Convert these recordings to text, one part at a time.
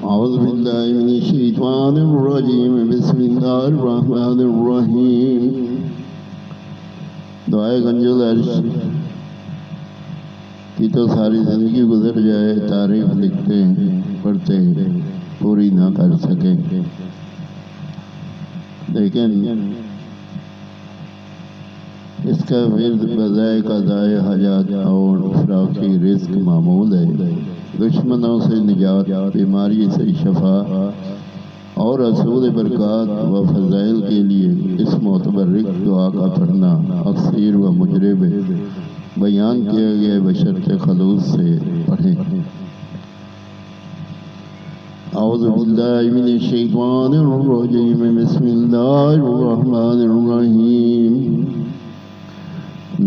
أعوذ بالله من الشيطان الرجيم بسم الله الرحمن الرحيم दुआए गंजुल अर्श की तो सारी जिंदगी गुजर जाए, तारीफ लिखते पढ़ते पूरी ना कर सके, लेकिन इसका विर्द बजाय कज़ाए हजात और फराकी रिस्क मामूल है। दुश्मनों से निजात, बीमारी से शफा और रसूल बरक़ात व फ़ज़ाइल के लिए इस मोतबर्रिक दुआ का पढ़ना अक्सर व मुजरब बयान किए गए बशर्ते खलूस से पढ़ें। औज़ु बिल्लाहि मिनश्शैतानिर रजीम बिस्मिल्लाहिर रहमानिर रहीम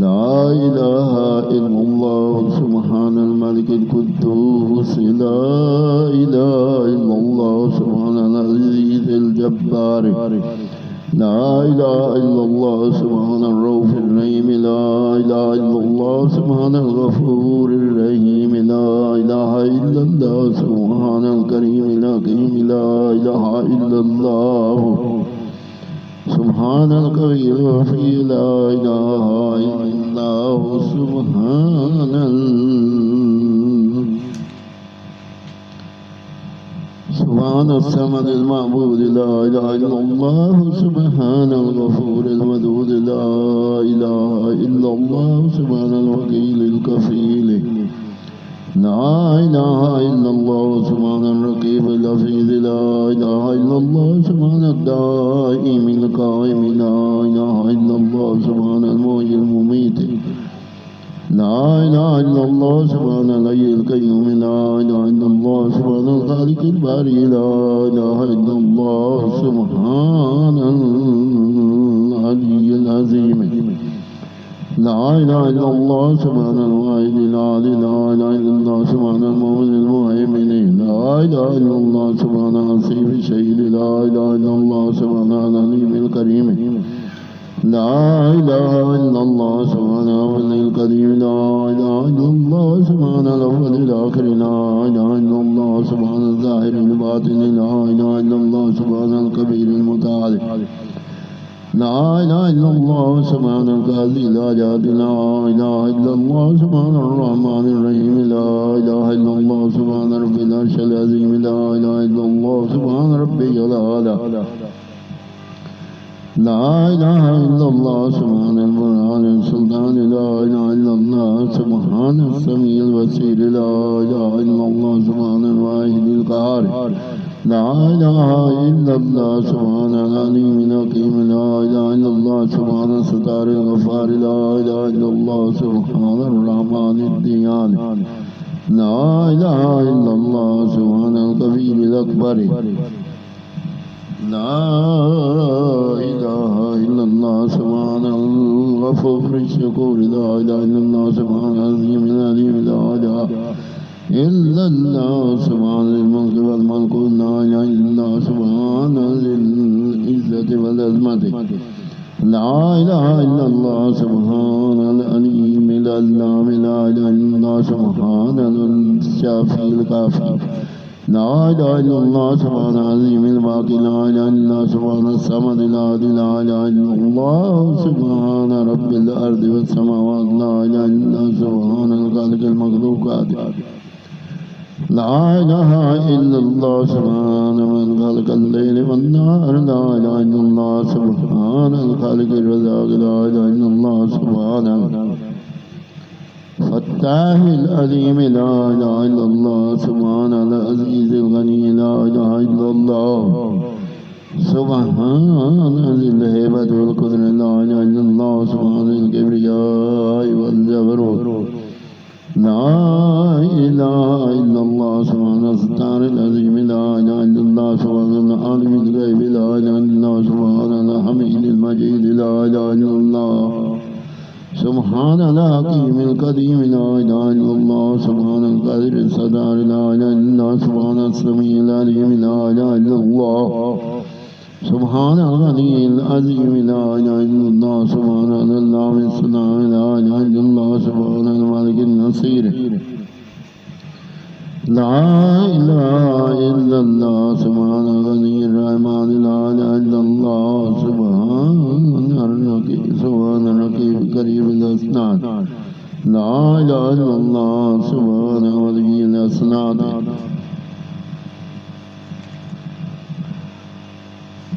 ला इलाहा इल्लल्लाह सुब्हानल मलिकिल कुद्दूस ला इलाहा इल्लल्लाह सुब्हानल अज़ीज़िल जब्बार ला इलाहा इल्लल्लाह सुब्हानर रऊफ़िर रहीम ला इलाहा इल्लल्लाह सुब्हानल गफ़ूरिर रहीम ला इलाहा इल्लल्लाह सुब्हानल करीमिल हकीम ला इलाहा इल्लल्लाह सुब्हानल कवीर वफ़ी ला इलाहा इल्लल्लाह सुब्हानस समदिल मअबूद ला इलाहा इल्लल्लाह सुब्हानल गफ़ूरिल वदूद ला इलाहा इल्लल्लाह सुब्हानल वकीलिल कफ़ील ला इलाहा इल्लल्लाह सुब्हानर रक़ीबिल हफ़ीज़ ला इलाहा इल्लल्लाह सुब्हानद दाइमिल क़ाइम ला इलाहा इल्लल्लाह सुब्हानल मुहयिल मुमीत ला इलाहा इल्लल्लाह सुब्हानल हय्यिल क़य्यूम ला इलाहा इल्लल्लाह सुब्हानल ख़ालिक़िल बारी ला इलाहा इल्लल्लाह सुब्हानल अलिय्यिल अज़ीम ला इलाहा इल्लल्लाह सुब्हानल वाहिदिल आली ला इलाहा इल्लल्लाह सुब्हानल मुअज़्ज़िज़िल मुहैमिन ला इलाहा इल्लल्लाह सुब्हानल हसीबिश शहीद ला इलाहा इल्लल्लाह सुब्हानल अलीमिल करीम ला इलाहा इल्लल्लाह सुब्हानल वलील कदीम ला इलाहा इल्लल्लाह सुब्हानल अव्वलिल आखिर ला इलाहा इल्लल्लाह सुब्हानल ज़ाहिरिल बातिन ला इलाहा इल्लल्लाह सुब्हानल कबीरिल मुतआल ला इलाहा इल्लल्लाह सुब्हानल क़ाज़िल हाजात ला इलाहा इल्लल्लाह सुब्हानर रहमानिर रहीम ला इलाहा इल्लल्लाह सुब्हान रब्बिल अर्शिल अज़ीम ला इलाहा इल्लल्लाह सुब्हान रब्बियल आला ला इलाहा इल्लल्लाह सुब्हानल मुनाज़िल सुल्तान ला इलाहा इल्लल्लाह सुब्हानस समीइल बसीर ला इलाहा इल्लल्लाह सुब्हानल वाहिदिल क़हार ला इलाहा इल्लल्लाह सुब्हानल अलीमिल हकीम ला इलाहा इल्लल्लाह सुब्हानस सत्तारिल गफ़्फ़ार ला इलाहा इल्लल्लाह सुब्हानर रहमानिद दियान ला इलाहा इल्लल्लाह सुब्हानल कबीरिल अकबर ला इलाहा इल्लल्लाह सुब्हानल गफ़ूरिश शकूर ला इलाहा इल्लल्लाह सुब्हानल अज़ीमिल अलीम ला इलाहा इल्लल्लाह सुब्हानल मुल्क वल मलकूत ला इलाहा इल्लल्लाह सुब्हानल इज़्ज़ति वल अज़मत ला इलाहा इल्लल्लाह सुब्हानल अलीमिल अल्लाम ला इलाहा इल्लल्लाह सुब्हानल शाफ़ीइल काफ़ी ला इलाहा इल्लल्लाह सुब्हानल अज़ीमिल बाक़ी ला इलाहा इल्लल्लाह सुब्हानस समद ला इलाहा इल्लल्लाह सुब्हान रब्बिल अर्दि वस समावात ला इलाहा इल्लल्लाह सुब्हानल ख़ालिक़िल मख़लूक़ात ला इलाहा इल्लल्लाह सुब्हान मन ख़लक़ल लैल वन नहार ला इलाहा इल्लल्लाह सुब्हानल ख़ालिक़िर रज़ाक़ ला इलाहा इल्लल्लाह सुब्हानल फ़त्ताहिल अलीम ला इलाहा इल्लल्लाह सुब्हानल अज़ीज़िल गनी ला इलाहा इल्लल्लाह सुब्हानल हैबति वल क़ुद्रत ला इलाहा इल्लल्लाह सुब्हानल किब्रियाइ वल जबरूत ला इलाहा इल्लल्लाह सुब्हानस सत्तारिल अज़ीम ला इलाहा इल्लल्लाह सुब्हानल आलिमिल ग़ैब ला इलाहा इल्लल्लाह सुब्हानल हमीदिल मजीद ला इलाहा इल्लल्लाह सुब्हानल हकीमिल क़दीम ला इलाहा इल्लल्लाह सुब्हानल क़ादिरिस सत्तार ला इलाहा इल्लल्लाह सुब्हानस समीइल अलीम ला इलाहा इल्लल्लाह सुब्हानल गनीय्यिल अज़ीम ला इलाहा इल्लल्लाह सुब्हानल अल्लामिस सलाम ला इलाहा इल्लल्लाह सुब्हानल मालिकिन नसीर ला इलाहा إلا الله سبحان الغني الرحمن لا إله إلا الله سبحان الرقيب قريب الأسناد لا إله إلا الله سبحان ولي الأسناد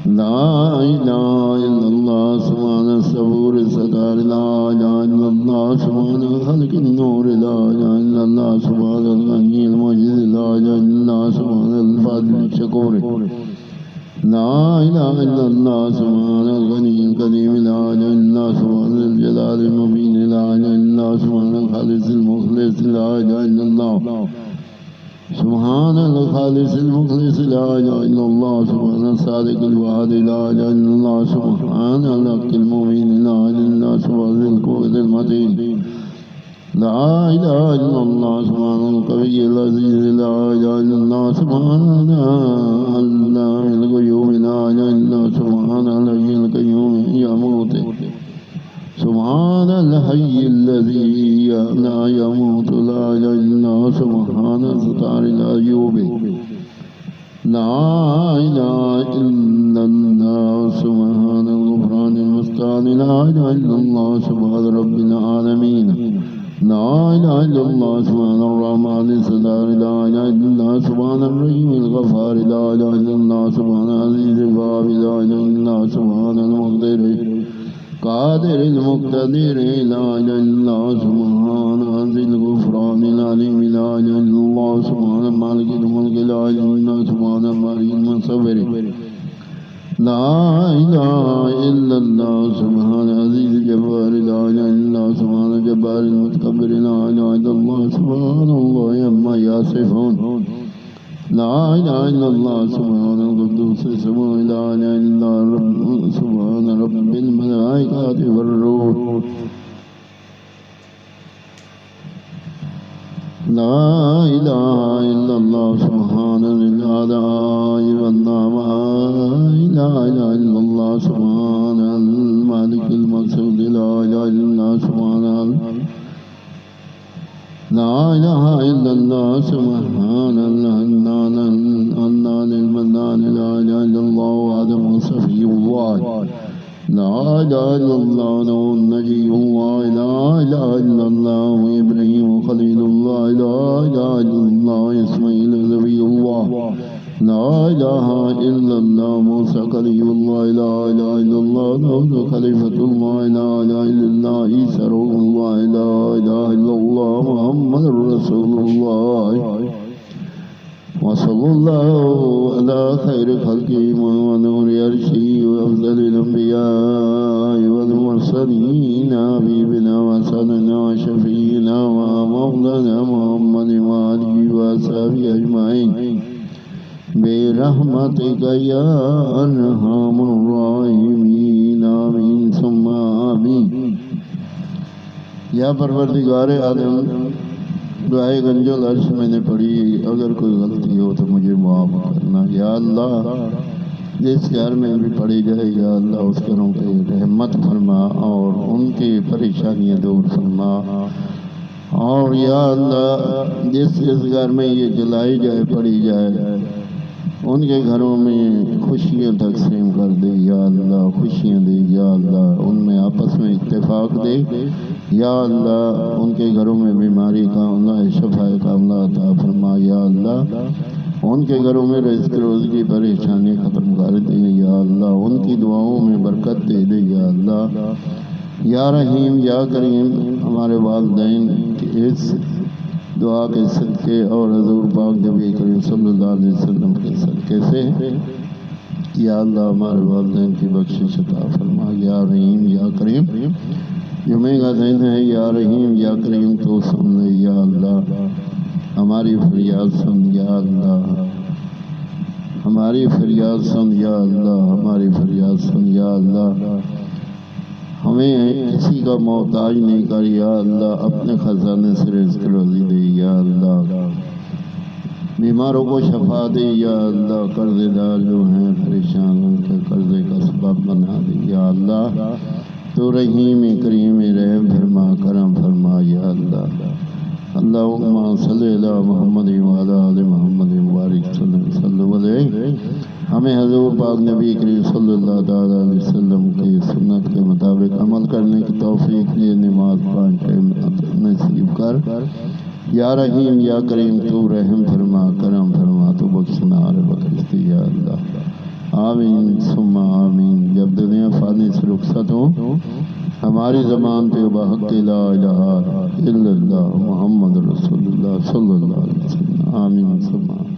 لا إله إلا الله سبحان الصبور الستار لا إله إلا الله سبحان خلق النور لا إله إلا الله سبحان الغني المجيد لا إله إلا الله سبحان الفضل الشكور لا إله إلا الله سبحان الغني الكريم لا إله إلا الله سبحان الجلال المبين لا إله إلا الله سبحان الخالص المخلص لا إله إلا الله سبحان الخالص المخلص لا إله إلا الله سبحان الصادق الوعد لا إله إلا الله سبحان الحق المبين لا إله إلا الله سبحان القوة المتين لا إله إلا الله سبحان القوي العزيز لا إله إلا الله سبحان الله القيوم لا إله إلا الله سبحان الحي القيوم يموت سبحان الحي الذي لا يموت لا إله إلا الله سبحان الستار الأيوب لا إله إلا الله سبحان الغفران المستعان لا إله إلا الله سبحان رب العالمين لا إله إلا الله سبحان الرحمن الستار لا إله إلا الله سبحان الرحيم الغفار لا إله إلا الله سبحان العزيز الوهاب لا إله إلا الله سبحان المقدر قادر المقتدر لا إله إلا الله سبحان ذي الغفران العليم لا إله إلا الله سبحان مالك الملك لا إله إلا الله سبحان مالك المصبر لا إله إلا الله سبحان عزيز الجبار لا إله إلا الله سبحان الجبار المتكبر لا إله إلا الله سبحان الله عما يصفون لا إله إلا الله سبحان القدوس السماء لا إله إلا الله سبحان رب الملائكة والروح لا إله إلا الله سبحان الأعداء والنعماء لا إله إلا الله سبحان المالك المقصود لا إله إلا الله سبحان لا إله إلا الله سبحان الحنان المنان لا إله إلا الله آدم صفي الله لا إله إلا الله نوح النجي الله لا إله إلا الله إبراهيم خليل الله لا إله إلا الله إسماعيل نبي الله لا إله إلا الله موسى كليم الله لا إله إلا الله داود خليفة الله لا إله إلا الله عيسى روح الله لا إله إلا الله محمد رسول الله وصلى الله على خير خلقه ونور عرشه وأفضل الأنبياء والمرسلين حبيبنا وسندنا وشفيعنا ومولانا محمد وآله وصحبه أجمعين برحمتك يا أرحم الراحمين آمين ثم آمين یا پروردگار عالم دعائے گنج العرش میں نے پڑھی اگر کوئی غلطی ہو تو مجھے معاف کرنا یا اللہ جس گھر میں بھی پڑھی جائے یا اللہ اس گھروں پہ رحمت فرما اور ان کی پریشانیاں دور فرما اور یا اللہ جس گھر میں یہ جلائی جائے پڑھی جائے ان کے گھروں میں خوشیاں تقسیم کر دے یا اللہ خوشیاں دے یا اللہ ان میں آپس میں اتفاق دے یا اللہ ان کے گھروں میں بیماری کا اللہ شفا کاملہ عطا فرما یا اللہ ان کے گھروں میں رزق روزی کی پریشانی ختم کر دے یا اللہ ان کی دعاؤں میں برکت دے دے یا اللہ یا رحیم یا کریم ہمارے والدین کی اس دعا کے صدقے اور حضور پاک نبی کریم صلی اللہ علیہ وسلم کے صدقے سے یا اللہ ہمارے والدین کی بخشش عطا فرما یا رحیم یا کریم جمعے کا دن ہے یا رحیم یا کریم تو سن لے یا اللہ ہماری فریاد سن یا اللہ ہماری فریاد سن یا اللہ ہماری فریاد سن یا اللہ ہمیں کسی کا محتاج نہیں کر یا اللہ اپنے خزانے سے رزق روزی دے یا اللہ بیماروں کو شفا دے یا اللہ قرضے دار جو ہیں پریشان ان کے قرضے کا سبب بنا دے یا اللہ تو رحیم کریم رحم فرما کرم فرما یا اللہ اللہم صلی علی محمد وعلی آل محمد وبارک وسلم پاک نبی کریم صلی اللہ تعالیٰ علیہ وسلم کی سنت کے مطابق عمل کرنے کی توفیق دے، نماز 5 ٹائم نصیب کر۔ یا رحیم یا کریم تو رحم فرما، کرم فرما، تو بخشنا اور بخشتی یا اللہ، آمین ثم آمین۔ جب دنیا فانی سے رخصت ہو، ہماری زبان پہ بحق لا الہ الا اللہ محمد رسول اللہ صلی اللہ علیہ وسلم، آمین ثم آمین۔